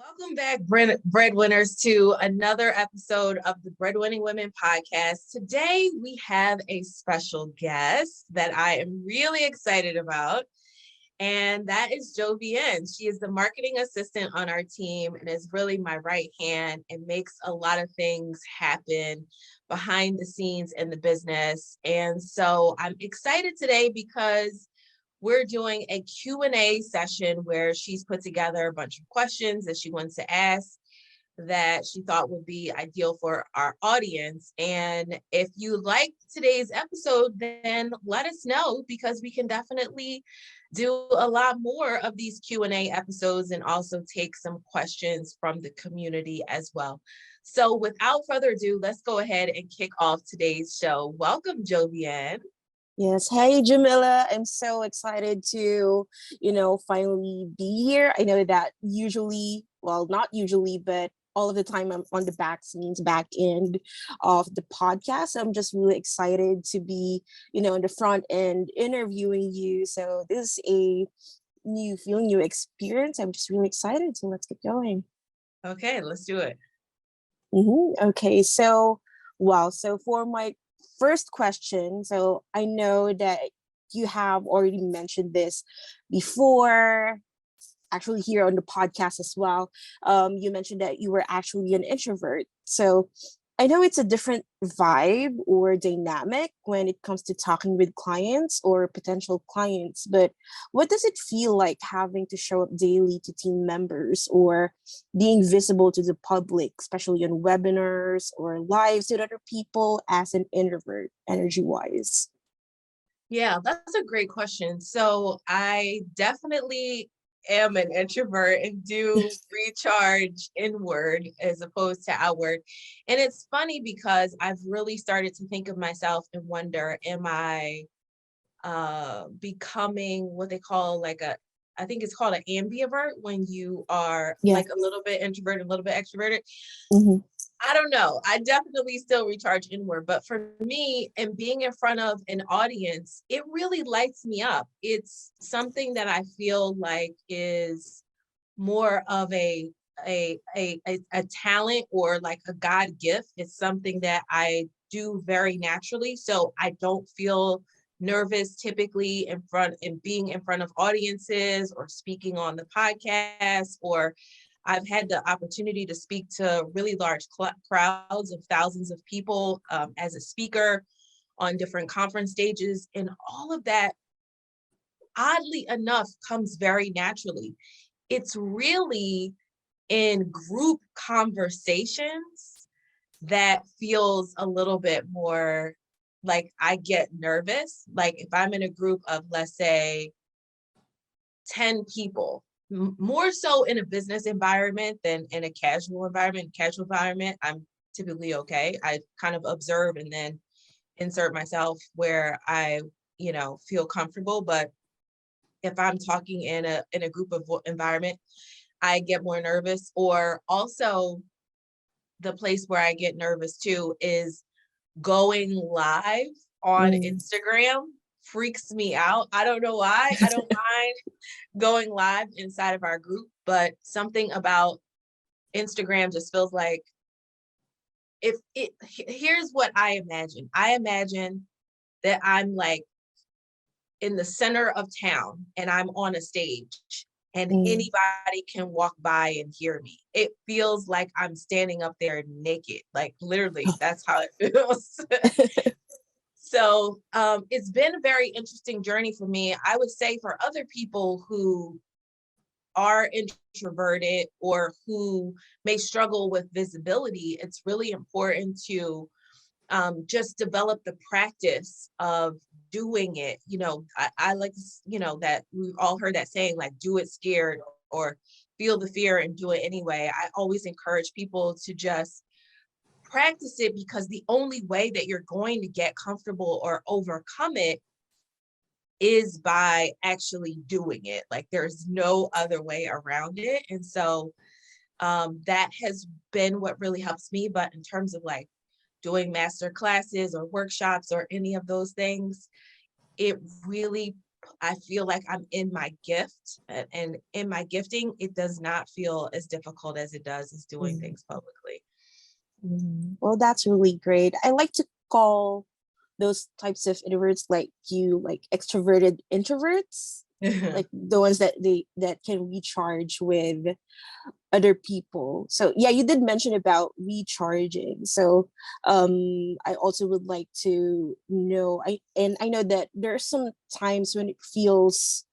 Welcome back, breadwinners, to another episode of the Breadwinning Women podcast. Today, we have a special guest that I am really excited about, and that is Jovien. She is the marketing assistant on our team and is really my right hand and makes a lot of things happen behind the scenes in the business. And so I'm excited today because we're doing a Q&A session where she's put together a bunch of questions that she wants to ask that she thought would be ideal for our audience. And if you like today's episode, then let us know, because we can definitely do a lot more of these Q&A episodes and also take some questions from the community as well. So without further ado, let's go ahead and kick off today's show. Welcome, Jovien. Yes. Hey, Jamila. I'm so excited to, finally be here. I know that not usually, but all of the time I'm on the back end of the podcast. I'm just really excited to be, in the front end interviewing you. So this is a new experience. I'm just really excited. So let's get going. Okay, let's do it. Okay. So for my first question, so I know that you have already mentioned this before, actually here on the podcast as well. You mentioned that you were actually an introvert. So I know it's a different vibe or dynamic when it comes to talking with clients or potential clients, but what does it feel like having to show up daily to team members or being visible to the public, especially on webinars or lives with other people as an introvert, energy-wise? Yeah, that's a great question. So I definitely am an introvert and do recharge inward as opposed to outward. And it's funny because I've really started to think of myself and wonder, am I becoming what they call I think it's called an ambivert, when you are like a little bit introverted, a little bit extroverted. Mm-hmm. I don't know. I definitely still recharge inward, but for me, and being in front of an audience, it really lights me up. It's something that I feel like is more of a talent or like a God gift. It's something that I do very naturally. So I don't feel nervous typically being in front of audiences or speaking on the podcast, or I've had the opportunity to speak to really large crowds of thousands of people as a speaker on different conference stages. And all of that, oddly enough, comes very naturally. It's really in group conversations that feels a little bit more like I get nervous. Like if I'm in a group of, let's say, 10 people, more so in a business environment than in a casual environment, I'm typically okay. I kind of observe and then insert myself where I, feel comfortable. But if I'm talking in a group of environment, I get more nervous. Or also the place where I get nervous too is going live on Instagram. Freaks me out. I don't know why. I don't mind going live inside of our group, but something about Instagram just feels like here's what I imagine. I imagine that I'm like in the center of town and I'm on a stage and anybody can walk by and hear me. It feels like I'm standing up there naked. Like literally, that's how it feels. So it's been a very interesting journey for me. I would say for other people who are introverted or who may struggle with visibility, it's really important to just develop the practice of doing it. I like, that we've all heard that saying, like, do it scared or feel the fear and do it anyway. I always encourage people to just practice it, because the only way that you're going to get comfortable or overcome it is by actually doing it. Like there's no other way around it. And so that has been what really helps me. But in terms of like doing master classes or workshops or any of those things, it really I feel like I'm in my gift, and in my gifting, it does not feel as difficult as it does as doing things publicly. Well, that's really great. I like to call those types of introverts like you, like extroverted introverts, like the ones that can recharge with other people. So yeah, you did mention about recharging. So I also would like to know, I know that there are some times when it feels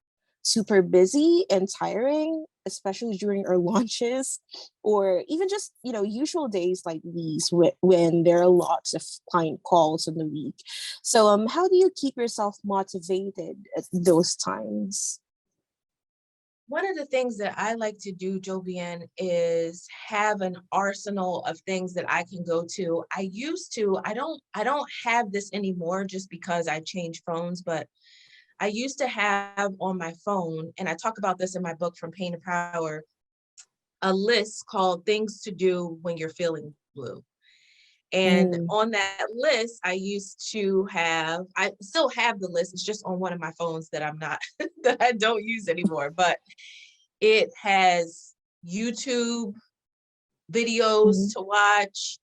super busy and tiring, especially during our launches, or even just usual days like these when there are lots of client calls in the week. So how do you keep yourself motivated at those times? One of the things that I like to do, Jovien, is have an arsenal of things that I can go to. I don't have this anymore just because I changed phones, but I used to have on my phone, and I talk about this in my book, From Pain to Power, a list called Things to Do When You're Feeling Blue. And Mm, on that list, I still have the list. It's just on one of my phones that I'm not, that I don't use anymore, but it has YouTube videos mhm, to watch.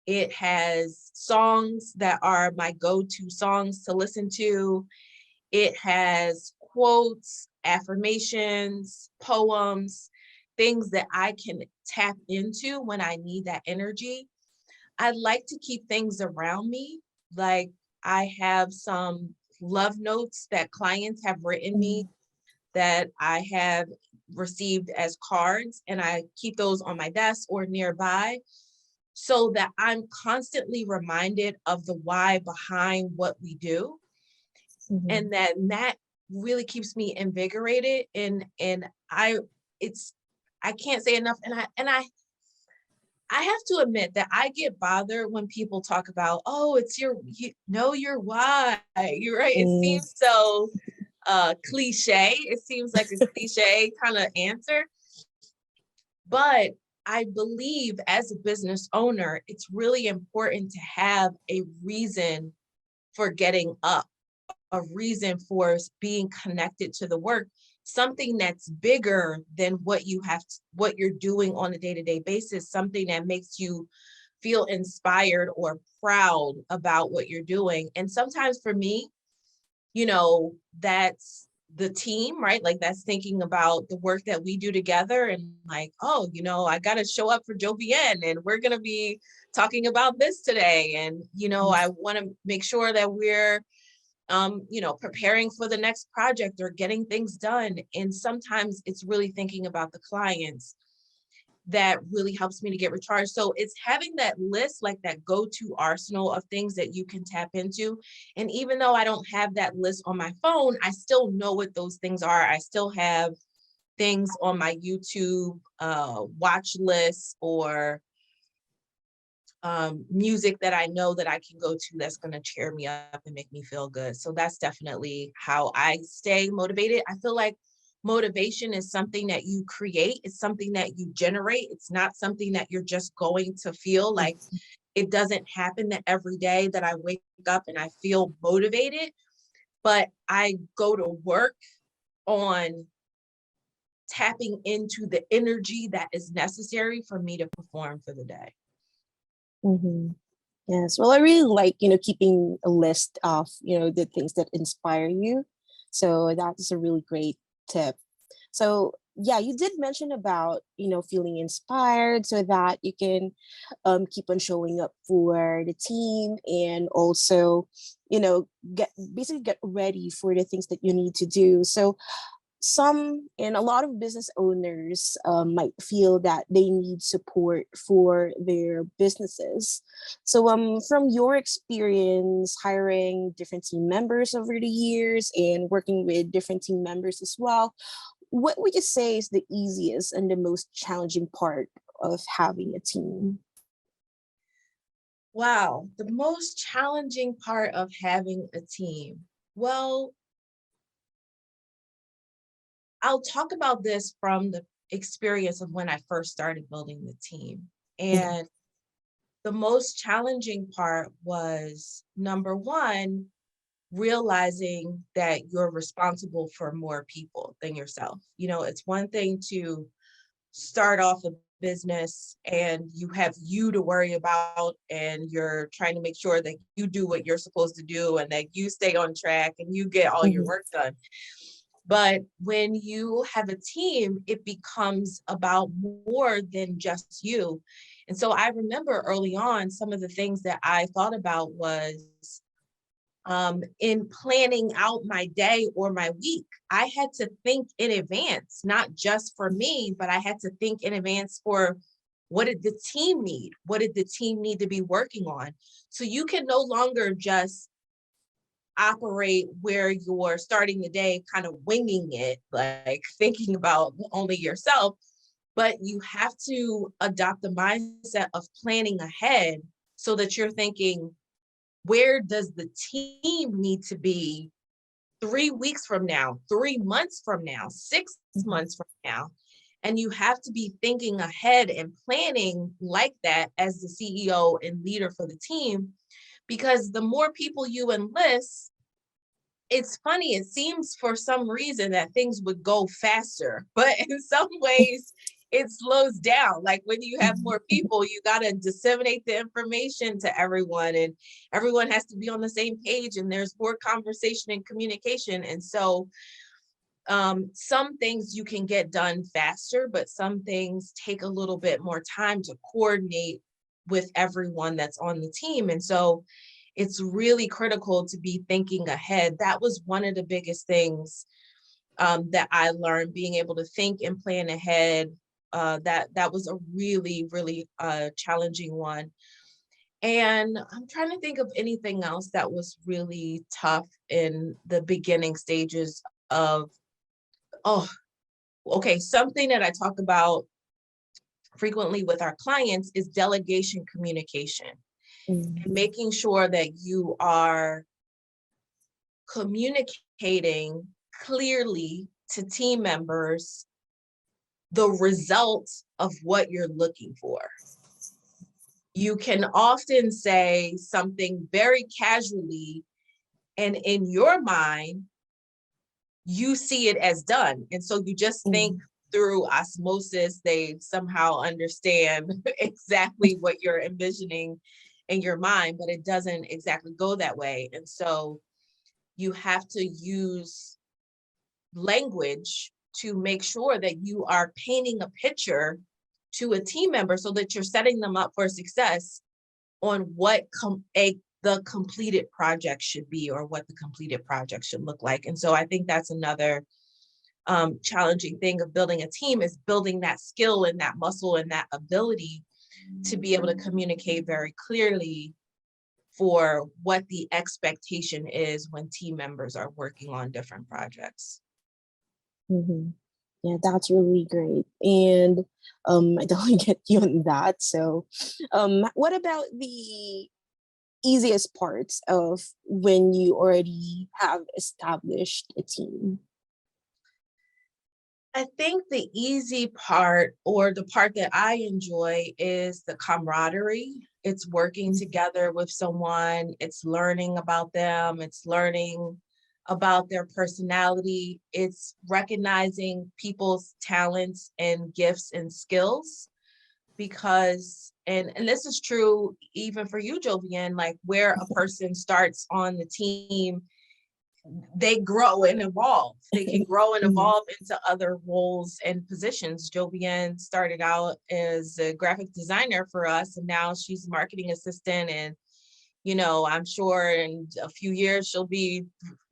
It has songs that are my go-to songs to listen to. It has quotes, affirmations, poems, things that I can tap into when I need that energy. I like to keep things around me. Like, I have some love notes that clients have written me mhm, that I have received as cards, and I keep those on my desk or nearby so that I'm constantly reminded of the why behind what we do. mhm, And that really keeps me invigorated, and it's I can't say enough, and I have to admit that I get bothered when people talk about, oh, you know your why. You're right. It mm, seems so cliche. It seems like a cliche kind of answer. But I believe as a business owner, it's really important to have a reason for getting up, a reason for being connected to the work, something that's bigger than what you're doing on a day-to-day basis, something that makes you feel inspired or proud about what you're doing. And sometimes for me, that's the team, right? Like, that's thinking about the work that we do together, and like, oh, I got to show up for Jovien, and we're going to be talking about this today. And, I want to make sure that we're preparing for the next project or getting things done. And sometimes it's really thinking about the clients that really helps me to get recharged. So it's having that list, like that go-to arsenal of things that you can tap into. And even though I don't have that list on my phone, I still know what those things are. I still have things on my YouTube watch list, or music that I know that I can go to that's going to cheer me up and make me feel good. So that's definitely how I stay motivated. I feel like motivation is something that you create, it's something that you generate. It's not something that you're just going to feel. Like, it doesn't happen that every day that I wake up and I feel motivated, but I go to work on tapping into the energy that is necessary for me to perform for the day. mhm. Yes. Well, I really like, keeping a list of, the things that inspire you. So that is a really great tip. So yeah, you did mention about, feeling inspired so that you can keep on showing up for the team, and also, get ready for the things that you need to do. So some and a lot of business owners might feel that they need support for their businesses. So from your experience hiring different team members over the years and working with different team members as well, what would you say is the easiest and the most challenging part of having a team? Wow, the most challenging part of having a team. Well, I'll talk about this from the experience of when I first started building the team. Mhm, And the most challenging part was, number one, realizing that you're responsible for more people than yourself. You know, it's one thing to start off a business and you have you to worry about, and you're trying to make sure that you do what you're supposed to do and that you stay on track and you get all your Mhm. work done. But when you have a team, it becomes about more than just you. And so I remember early on, some of the things that I thought about was in planning out my day or my week, I had to think in advance, not just for me, but I had to think in advance for what did the team need? What did the team need to be working on? So you can no longer just operate where you're starting the day kind of winging it, like thinking about only yourself, but you have to adopt the mindset of planning ahead so that you're thinking, where does the team need to be 3 weeks from now, 3 months from now, six Mhm. months from now? And you have to be thinking ahead and planning like that as the CEO and leader for the team, because the more people you enlist, it's funny, it seems for some reason that things would go faster, but in some ways it slows down. Like when you have more people, you got to disseminate the information to everyone, and everyone has to be on the same page, and there's more conversation and communication. And so some things you can get done faster, but some things take a little bit more time to coordinate with everyone that's on the team. And so it's really critical to be thinking ahead. That was one of the biggest things that I learned, being able to think and plan ahead. That was a really, really challenging one. And I'm trying to think of anything else that was really tough in the beginning stages of, oh, okay, something that I talk about frequently with our clients is delegation communication, Mhm. and making sure that you are communicating clearly to team members the results of what you're looking for. You can often say something very casually, and in your mind, you see it as done. And so you just think Mhm. through osmosis, they somehow understand exactly what you're envisioning in your mind, but it doesn't exactly go that way. And so you have to use language to make sure that you are painting a picture to a team member so that you're setting them up for success on what the completed project should be, or what the completed project should look like. And so I think that's another challenging thing of building a team, is building that skill and that muscle and that ability to be able to communicate very clearly for what the expectation is when team members are working on different projects. Mhm. Yeah, that's really great. And I don't get you on that. So, what about the easiest parts of when you already have established a team? I think the easy part, or the part that I enjoy, is the camaraderie. It's working together with someone, it's learning about them, it's learning about their personality, it's recognizing people's talents and gifts and skills. Because and this is true even for you, Jovien, like where a person starts on the team, they grow and evolve. They can grow and Mhm. evolve into other roles and positions. Jovien started out as a graphic designer for us, and now she's a marketing assistant. And, you know, I'm sure in a few years she'll be,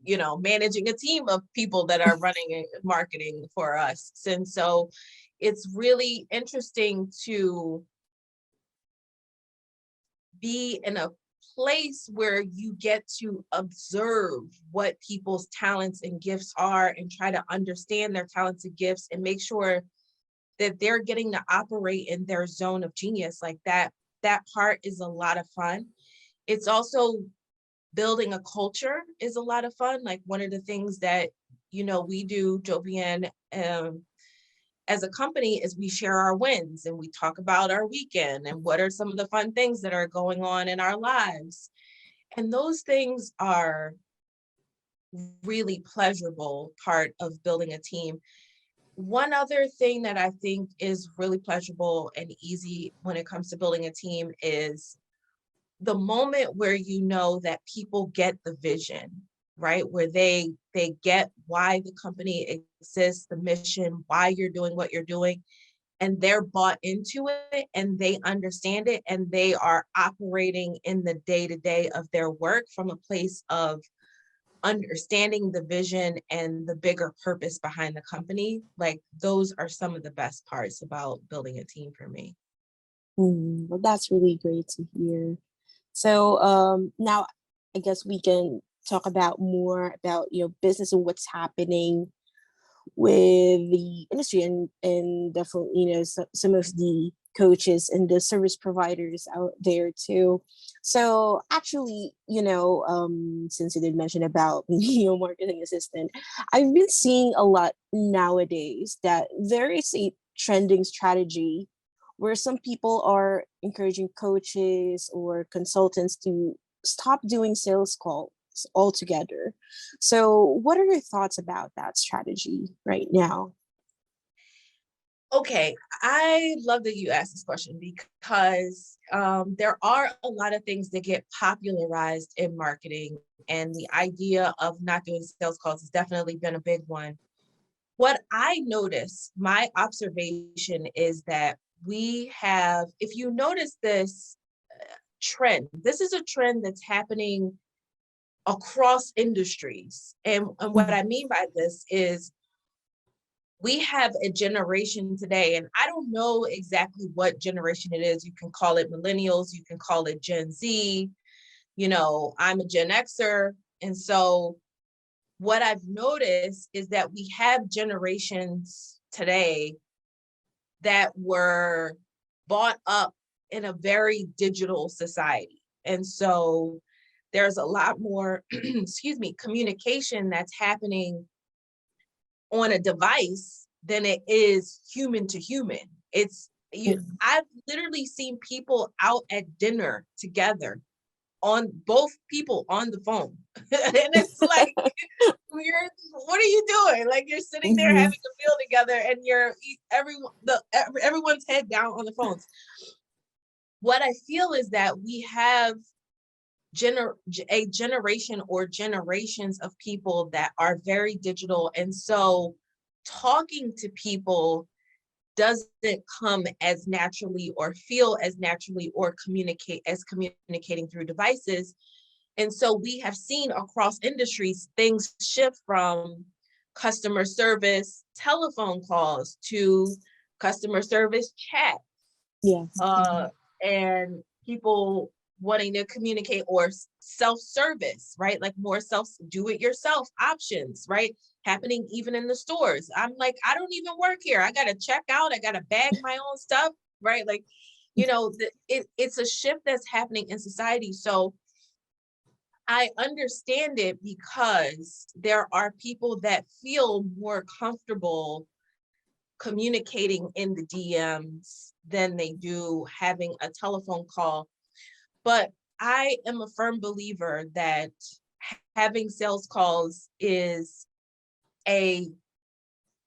you know, managing a team of people that are running marketing for us. And so it's really interesting to be in a place where you get to observe what people's talents and gifts are, and try to understand their talents and gifts, and make sure that they're getting to operate in their zone of genius. Like that part is a lot of fun. It's also building a culture is a lot of fun. Like one of the things that, you know, we do, Jovien, as a company, is we share our wins and we talk about our weekend and what are some of the fun things that are going on in our lives. And those things are really pleasurable part of building a team. One other thing that I think is really pleasurable and easy when it comes to building a team is the moment where you know that people get the vision, right? Where they get why the company exists, the mission, why you're doing what you're doing, and they're bought into it and they understand it and they are operating in the day-to-day of their work from a place of understanding the vision and the bigger purpose behind the company. Like those are some of the best parts about building a team for me. Well, that's really great to hear. So now I guess we can talk about more about business and what's happening with the industry and definitely some of the coaches and the service providers out there too. So actually, since you did mention about marketing assistant, I've been seeing a lot nowadays that there is a trending strategy where some people are encouraging coaches or consultants to stop doing sales calls altogether. So, what are your thoughts about that strategy right now? Okay, I love that you asked this question because there are a lot of things that get popularized in marketing, and the idea of not doing sales calls has definitely been a big one. What I notice, my observation is that we have, if you notice this trend, this is a trend that's happening across industries. And what Mhm. I mean by this is we have a generation today, and I don't know exactly what generation it is. You can call it millennials, you can call it Gen Z. I'm a Gen Xer. And so what I've noticed is that we have generations today that were brought up in a very digital society. And so there's a lot more, excuse me, communication that's happening on a device than it is human to human. It's you Mhm. I've literally seen people out at dinner together on both people on the phone. And it's like you're what are you doing? Like you're sitting there Mhm. having a meal together and everyone's head down on the phones. What I feel is that we have a generation or generations of people that are very digital. And so talking to people doesn't come as naturally or feel as naturally or communicating through devices. And so we have seen across industries things shift from customer service telephone calls to customer service chat, Yes. uh, and people wanting to communicate or self-service, right? Like more do-it-yourself options, right? Happening even in the stores. I'm like, I don't even work here. I got to check out. I got to bag my own stuff, right? Like, it's a shift that's happening in society. So I understand it because there are people that feel more comfortable communicating in the DMs than they do having a telephone call. But I am a firm believer that having sales calls is a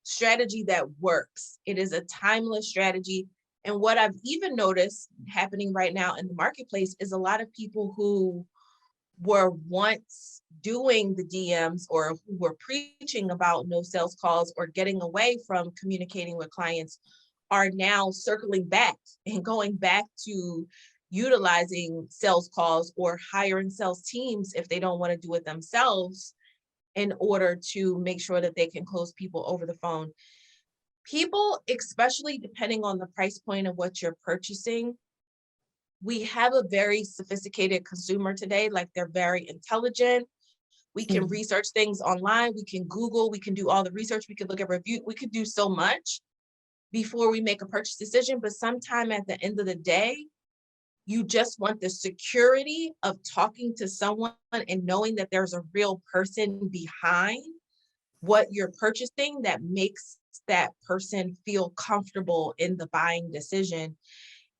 strategy that works. It is a timeless strategy. And what I've even noticed happening right now in the marketplace is a lot of people who were once doing the DMs or who were preaching about no sales calls or getting away from communicating with clients are now circling back and going back to utilizing sales calls or hiring sales teams if they don't want to do it themselves in order to make sure that they can close people over the phone. People, especially depending on the price point of what you're purchasing, we have a very sophisticated consumer today. Like they're very intelligent. We can Mhm. research things online. We can Google. We can do all the research. We can look at review. We could do so much before we make a purchase decision. But sometime at the end of the day, you just want the security of talking to someone and knowing that there's a real person behind what you're purchasing that makes that person feel comfortable in the buying decision.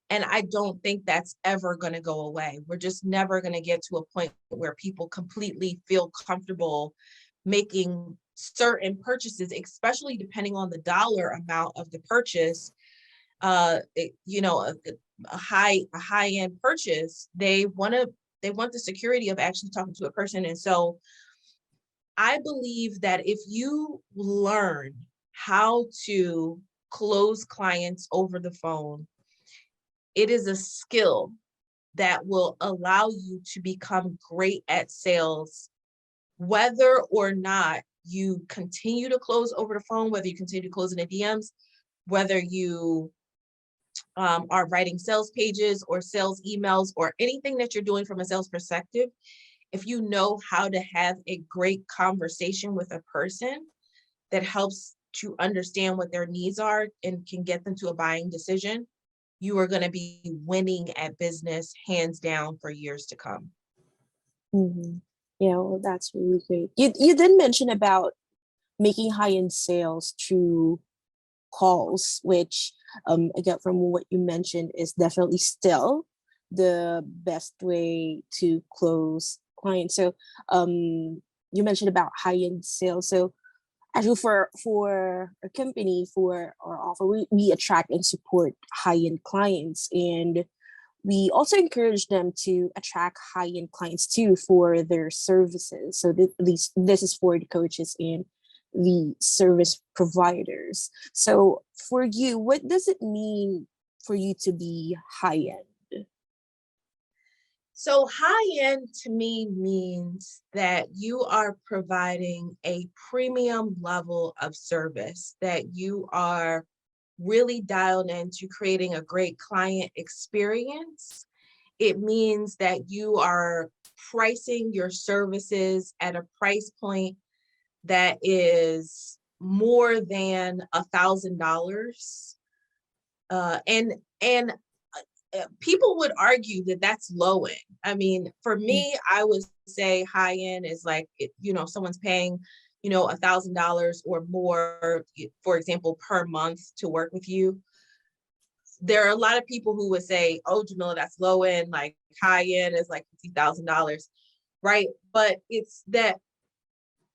And I don't think that's ever going to go away. We're just never going to get to a point where people completely feel comfortable making certain purchases, especially depending on the dollar amount of the purchase. A high end purchase, they want the security of actually talking to a person. And so I believe that if you learn how to close clients over the phone, it is a skill that will allow you to become great at sales, whether or not you continue to close over the phone, whether you continue to close in the DMs, whether you are writing sales pages or sales emails or anything that you're doing from a sales perspective. If you know how to have a great conversation with a person that helps to understand what their needs are and can get them to a buying decision, you are going to be winning at business hands down for years to come. Mhm. Yeah, well, that's really great. You did mention about making high-end sales through calls, which again, from what you mentioned, is definitely still the best way to close clients. So you mentioned about high-end sales. So actually for a company, for our offer, we attract and support high-end clients, and we also encourage them to attract high-end clients too for their services. So this is for the coaches and the service providers. So for you, what does it mean for you to be high-end? So high end to me means that you are providing a premium level of service, that you are really dialed into creating a great client experience. It means that you are pricing your services at a price point that is more than $1,000. And people would argue that that's low end. I mean, for me, I would say high end is like, someone's paying, $1,000 or more, for example, per month to work with you. There are a lot of people who would say, oh, Jamila, that's low end, like high end is like $50,000, right? But it's that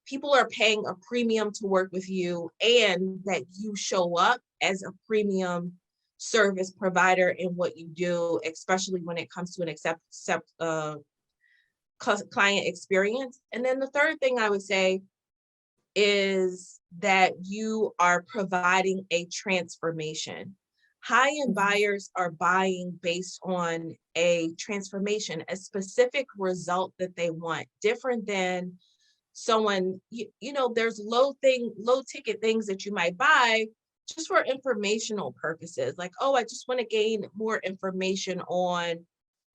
people are paying a premium to work with you and that you show up as a premium service provider in what you do, especially when it comes to an client experience. And then the third thing I would say is that you are providing a transformation. High-end buyers are buying based on a transformation, a specific result that they want, different than someone, there's low ticket things that you might buy just for informational purposes. Like, oh, I just want to gain more information on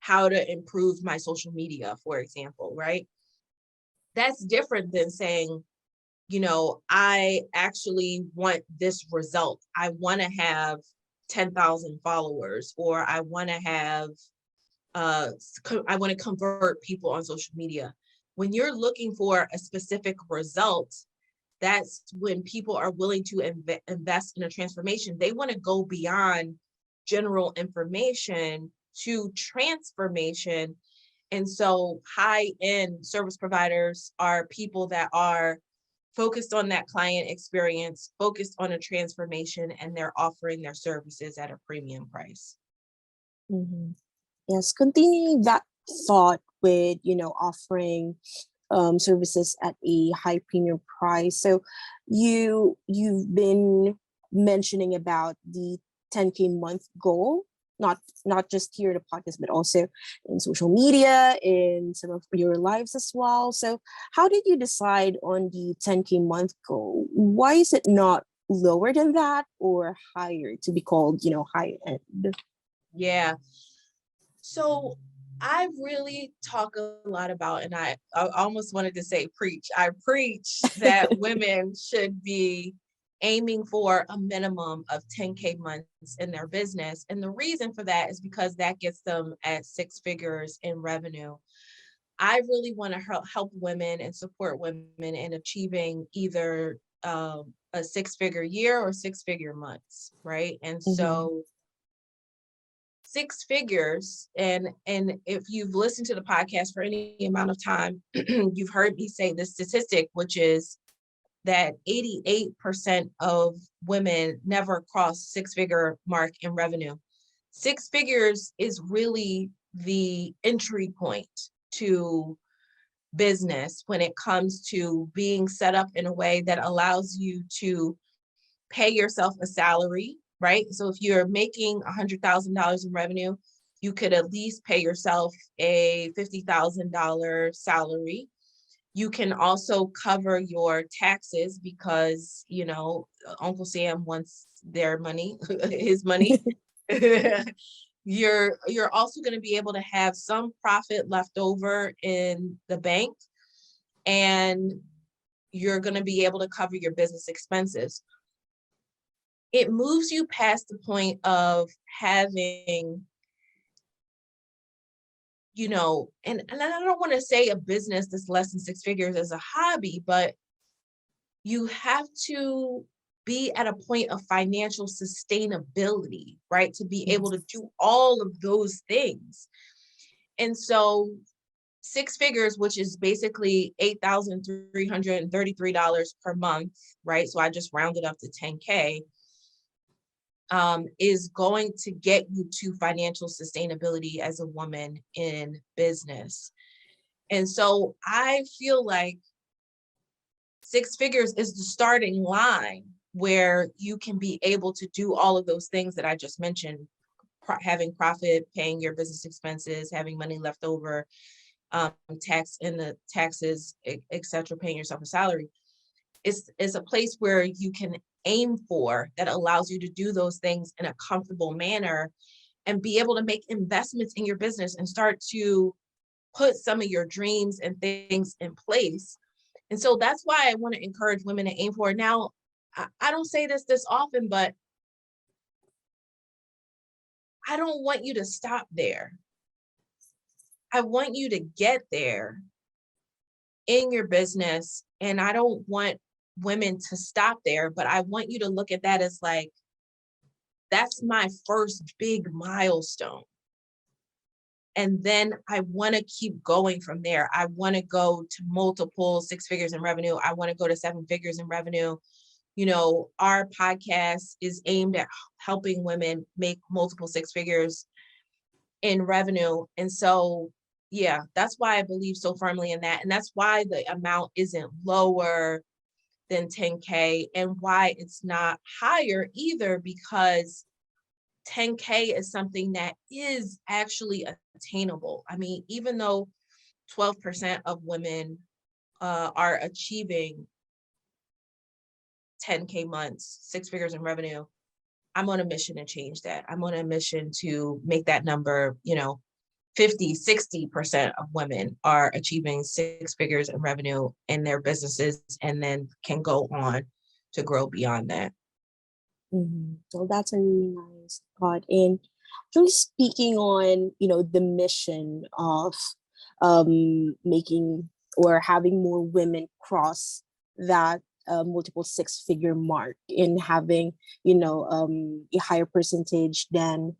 how to improve my social media, for example, right? That's different than saying, I actually want this result. I want to have 10,000 followers, or I want to have, I want to convert people on social media. When you're looking for a specific result, that's when people are willing to invest in a transformation. They want to go beyond general information to transformation. And so high-end service providers are people that are focused on that client experience, focused on a transformation, and they're offering their services at a premium price. Mhm. Yes, continuing that thought with, offering services at a high premium price. So you've been mentioning about the 10K month goal, not just here in the podcast, but also in social media, in some of your lives as well. So how did you decide on the 10K month goal? Why is it not lower than that or higher to be called, high end? Yeah. So I really talk a lot about, and I almost wanted to say preach. I preach that women should be aiming for a minimum of 10K months in their business. And the reason for that is because that gets them at 6 figures in revenue. I really want to help women and support women in achieving either a 6-figure year or 6-figure months, right? And Mhm. so six figures, and if you've listened to the podcast for any amount of time, you've heard me say this statistic, which is that 88% of women never cross six-figure mark in revenue. Six figures is really the entry point to business when it comes to being set up in a way that allows you to pay yourself a salary, right? So if you're making $100,000 in revenue, you could at least pay yourself a $50,000 salary. You can also cover your taxes because, Uncle Sam wants their money, his money. You're also going to be able to have some profit left over in the bank, and you're going to be able to cover your business expenses. It moves you past the point of having, and I don't want to say a business that's less than six figures as a hobby, but you have to be at a point of financial sustainability, right? To be able to do all of those things. And so six figures, which is basically $8,333 per month, right? So I just rounded up to 10K, is going to get you to financial sustainability as a woman in business. And so I feel like six figures is the starting line where you can be able to do all of those things that I just mentioned, having profit, paying your business expenses, having money left over, tax in the taxes, et cetera, paying yourself a salary. It's a place where you can aim for that allows you to do those things in a comfortable manner and be able to make investments in your business and start to put some of your dreams and things in place. And so that's why I want to encourage women to aim for it. Now, I don't say this often, but I don't want you to stop there. I want you to get there in your business. And I don't want women to stop there, but I want you to look at that as like, that's my first big milestone. And then I want to keep going from there. I want to go to multiple six figures in revenue. I want to go to seven figures in revenue. Our podcast is aimed at helping women make multiple six figures in revenue. And so, yeah, that's why I believe so firmly in that. And that's why the amount isn't lower than 10K and why it's not higher either, because 10K is something that is actually attainable. I mean, even though 12% of women are achieving 10K months, six figures in revenue, I'm on a mission to change that. I'm on a mission to make that number, 50, 60% of women are achieving six figures in revenue in their businesses and then can go on to grow beyond that. Well, that's a really nice thought. And actually speaking on, the mission of making or having more women cross that multiple six-figure mark and having, a higher percentage than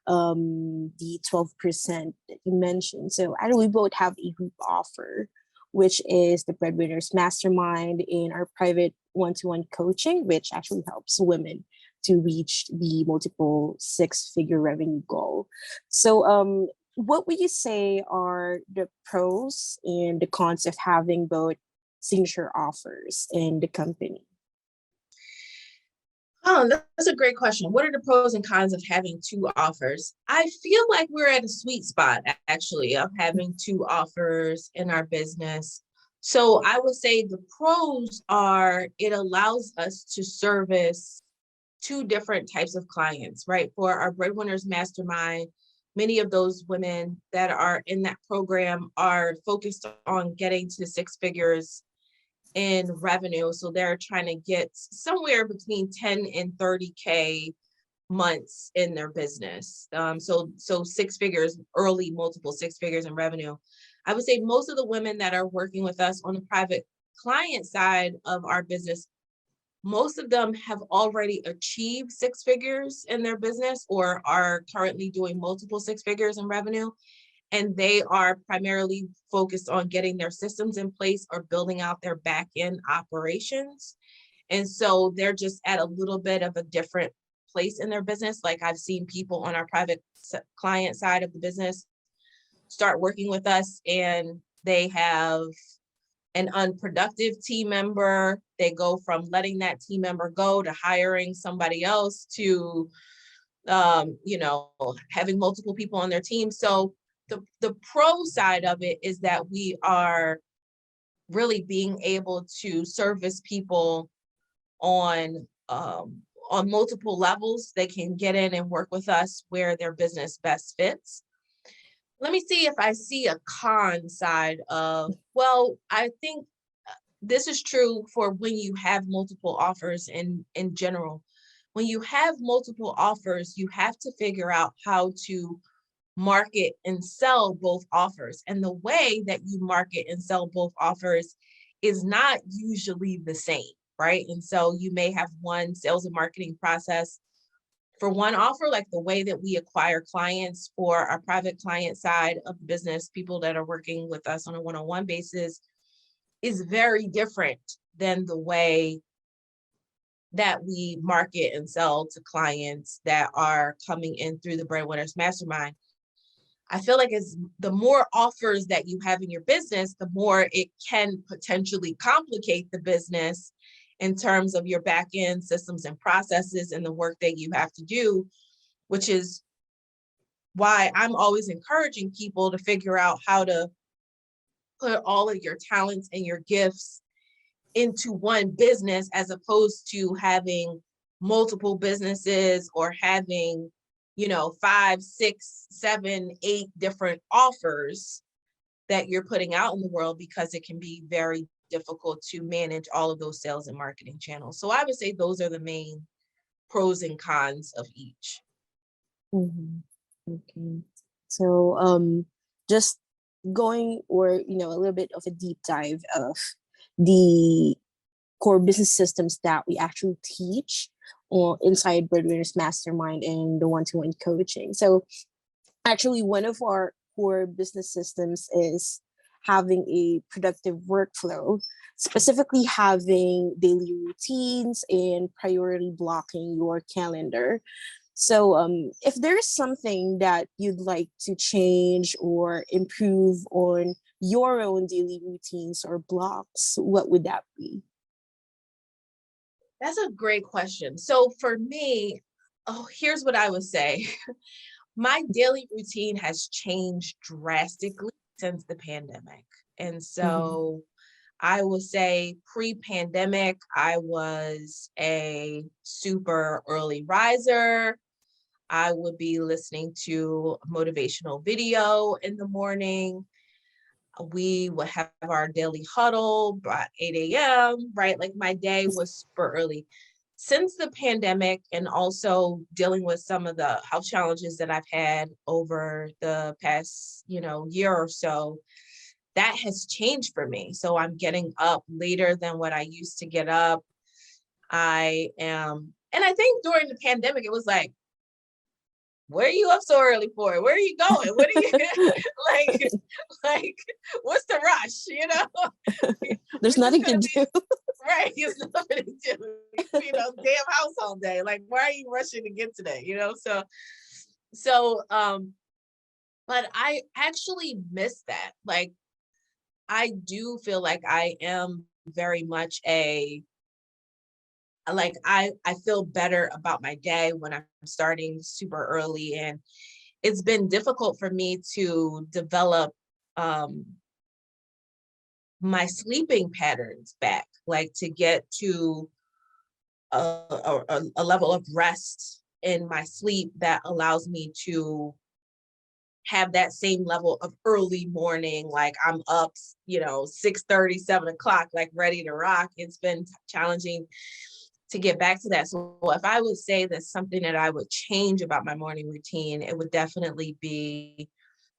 the 12% that you mentioned. So I know we both have a group offer, which is the Breadwinners Mastermind in our private one-to-one coaching, which actually helps women to reach the multiple six-figure revenue goal. So what would you say are the pros and the cons of having both signature offers in the company? Oh, that's a great question. What are the pros and cons of having two offers? I feel like we're at a sweet spot, actually, of having two offers in our business. So I would say the pros are it allows us to service two different types of clients, right? For our Breadwinners Mastermind, many of those women that are in that program are focused on getting to six figures in revenue. So they're trying to get somewhere between 10 and 30K months in their business. So six figures, early multiple six figures in revenue. I would say most of the women that are working with us on the private client side of our business most of them have already achieved six figures in their business or are currently doing multiple six figures in revenue. And they are primarily focused on getting their systems in place or building out their back end operations. And so they're just at a little bit of a different place in their business. Like I've seen people on our private client side of the business start working with us and they have an unproductive team member. They go from letting that team member go to hiring somebody else to, having multiple people on their team. So the pro side of it is that we are really being able to service people on multiple levels. They can get in and work with us where their business best fits. Let me see if I see a con side of, well, I think this is true for when you have multiple offers in general. When you have multiple offers, you have to figure out how to market and sell both offers. And the way that you market and sell both offers is not usually the same, right? And so you may have one sales and marketing process for one offer, like the way that we acquire clients for our private client side of the business, people that are working with us on a one-on-one basis, is very different than the way that we market and sell to clients that are coming in through the Breadwinners Mastermind. I feel like it's the more offers that you have in your business, the more it can potentially complicate the business in terms of your back end systems and processes and the work that you have to do, which is why I'm always encouraging people to figure out how to put all of your talents and your gifts into one business, as opposed to having multiple businesses or having 5, 6, 7, 8 different offers that you're putting out in the world, because it can be very difficult to manage all of those sales and marketing channels. So I would say those are the main pros and cons of each. Mhm. Okay. So just going or a little bit of a deep dive of the core business systems that we actually teach or inside Breadwinners Mastermind and the one-to-one coaching. So actually one of our core business systems is having a productive workflow, specifically having daily routines and priority blocking your calendar. So if there's something that you'd like to change or improve on your own daily routines or blocks, what would that be? That's a great question. So for me, here's what I would say. My daily routine has changed drastically since the pandemic. And so I would say pre-pandemic, I was a super early riser. I would be listening to a motivational video in the morning. We would have our daily huddle by 8 a.m., right? Like my day was super early. Since the pandemic and also dealing with some of the health challenges that I've had over the past, year or so, that has changed for me. So I'm getting up later than what I used to get up. And I think during the pandemic, it was like, what are you up so early for? Where are you going? What are you like, what's the rush? There's We're just nothing to gonna do. right. It's nothing to do. Damn house all day. Like, why are you rushing to get today? But I actually miss that. Like, I do feel like I am very much I feel better about my day when I'm starting super early. And it's been difficult for me to develop my sleeping patterns back, like to get to a level of rest in my sleep that allows me to have that same level of early morning, like I'm up, 6:30, 7 o'clock, like ready to rock. It's been challenging to get back to that. So if I would say there's something that I would change about my morning routine, it would definitely be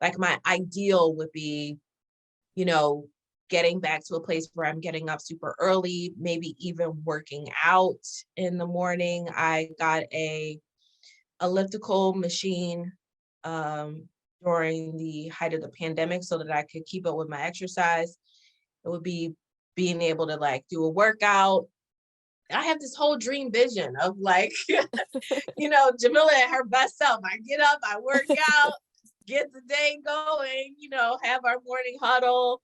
like my ideal would be, you know, getting back to a place where I'm getting up super early, maybe even working out in the morning. I got a elliptical machine during the height of the pandemic so that I could keep up with my exercise. It would be being able to like do a workout. I have this whole dream vision of like, Jamila at her best self. I get up, I work out, get the day going, have our morning huddle,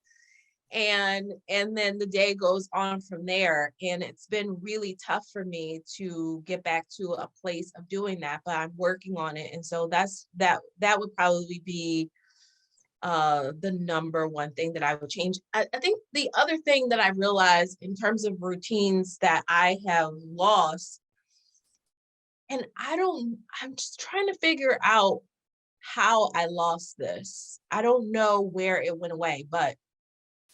and then the day goes on from there. And it's been really tough for me to get back to a place of doing that, but I'm working on it. And so that would probably be the number one thing that I would change. I think the other thing that I realized in terms of routines that I have lost, and I'm just trying to figure out how I lost this. I don't know where it went away, but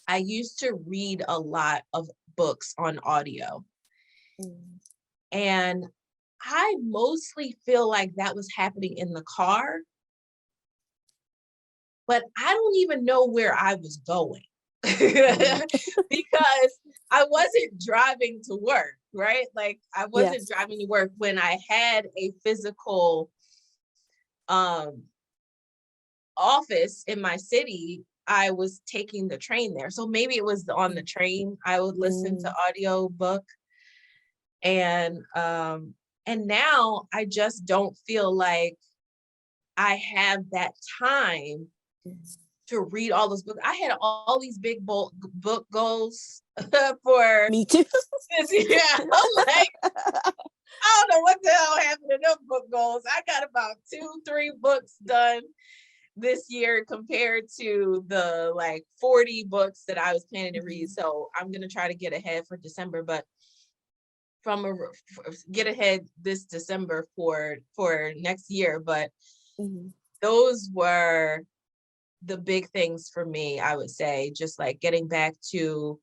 I used to read a lot of books on audio. Mm. And I mostly feel like that was happening in the car, but I don't even know where I was going because I wasn't driving to work, right? Like I wasn't Yes. driving to work when I had a physical office in my city. I was taking the train there. So maybe it was on the train. I would listen to audio book. And now I just don't feel like I have that time to read all those books. I had all these big book goals for Me too. this year. I'm like, I don't know what the hell happened to them book goals. I got about 2-3 books done this year compared to the like 40 books that I was planning to read. So I'm going to try to get ahead for December, but get ahead this December for next year. But those were the big things for me, I would say, just like getting back to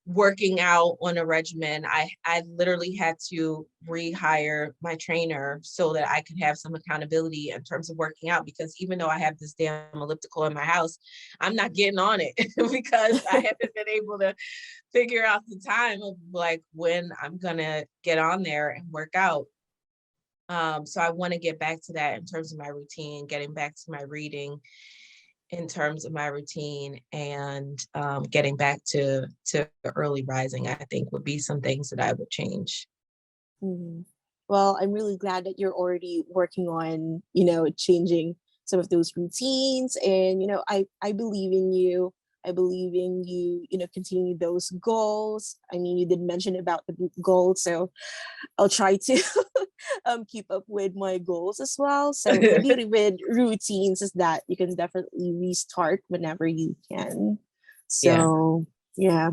working out on a regimen. I literally had to rehire my trainer so that I could have some accountability in terms of working out, because even though I have this damn elliptical in my house, I'm not getting on it because I haven't been able to figure out the time of like when I'm gonna get on there and work out. So I want to get back to that in terms of my routine, getting back to my reading in terms of my routine, and getting back to early rising, I think would be some things that I would change. Well, I'm really glad that you're already working on, changing some of those routines. And, I believe in you. I believe in you, continuing those goals. I mean, you did mention about the goals, so I'll try to keep up with my goals as well. So the beauty with routines is that you can definitely restart whenever you can. Yeah. So yeah.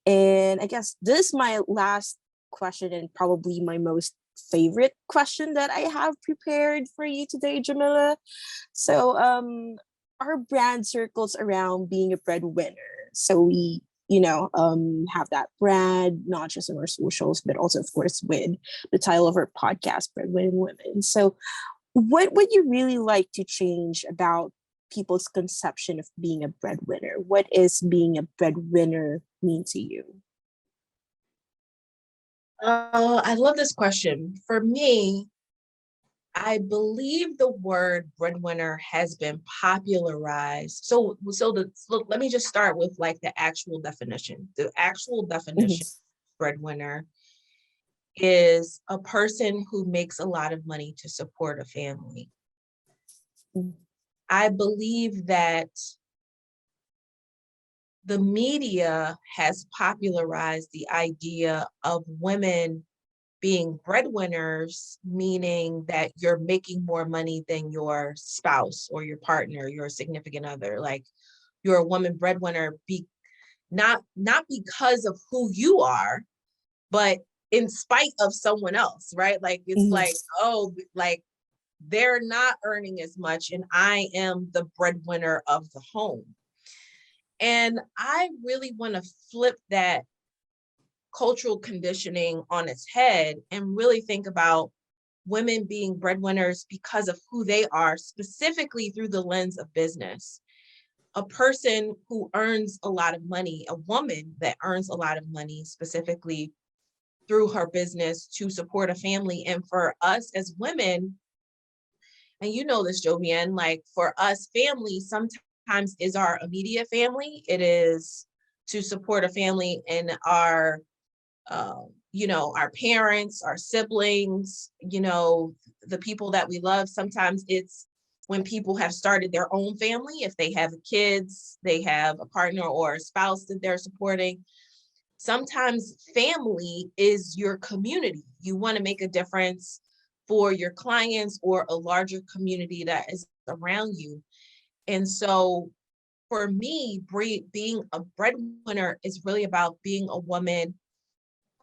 And I guess this is my last question and probably my most favorite question that I have prepared for you today, Jamila. So our brand circles around being a breadwinner. So we, have that brand, not just on our socials, but also, of course, with the title of our podcast, Breadwinning Women. So what would you really like to change about people's conception of being a breadwinner? What is being a breadwinner mean to you? I love this question. For me, I believe the word breadwinner has been popularized. So let me just start with like the actual definition. The actual definition of breadwinner is a person who makes a lot of money to support a family. I believe that the media has popularized the idea of women being breadwinners, meaning that you're making more money than your spouse or your partner, your significant other. Like you're a woman breadwinner, not because of who you are, but in spite of someone else, right? Like it's like, oh, like they're not earning as much and I am the breadwinner of the home. And I really want to flip that cultural conditioning on its head and really think about women being breadwinners because of who they are, specifically through the lens of business. a person who earns a lot of money, a woman that earns a lot of money specifically through her business to support a family. And for us as women, and you know this, Jovien, like for us, family sometimes is our immediate family. It is to support a family and our, our parents, our siblings, the people that we love. Sometimes it's when people have started their own family, if they have kids, they have a partner or a spouse that they're supporting. Sometimes family is your community. You want to make a difference for your clients or a larger community that is around you. And so for me, being a breadwinner is really about being a woman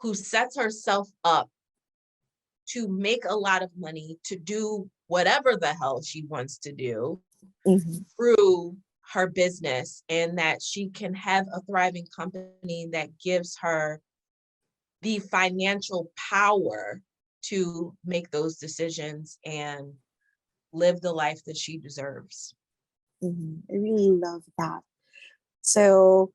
who sets herself up to make a lot of money, to do whatever the hell she wants to do through her business, and that she can have a thriving company that gives her the financial power to make those decisions and live the life that she deserves. I really love that. So,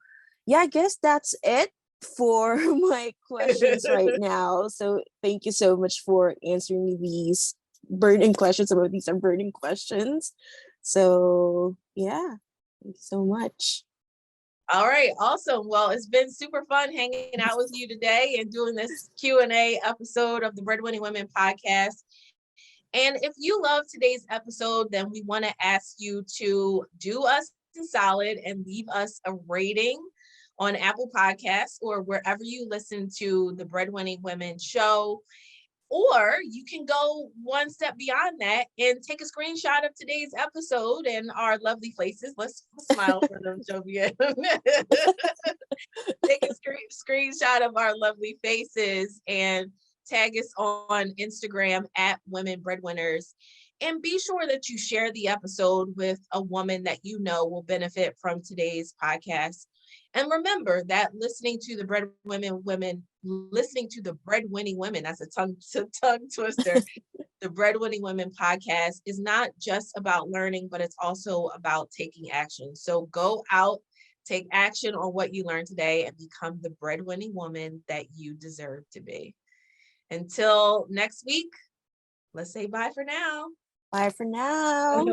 yeah, I guess that's it for my questions right now. So, thank you so much for answering me these burning questions. Some of these are burning questions. So, yeah, thank you so much. All right, awesome. Well, it's been super fun hanging out with you today and doing this Q&A episode of the Breadwinning Women podcast. And if you love today's episode, then we want to ask you to do us a solid and leave us a rating on Apple Podcasts or wherever you listen to the Breadwinning Women show. Or you can go one step beyond that and take a screenshot of today's episode and our lovely faces. Let's smile for them, Jovien. Take a screenshot of our lovely faces and tag us on Instagram at Women Breadwinners. And be sure that you share the episode with a woman that you know will benefit from today's podcast. And remember that listening to the Breadwinning Women, that's a tongue twister. The Breadwinning Women podcast is not just about learning, but it's also about taking action. So go out, take action on what you learned today, and become the breadwinning woman that you deserve to be. Until next week, let's say bye for now. Bye for now.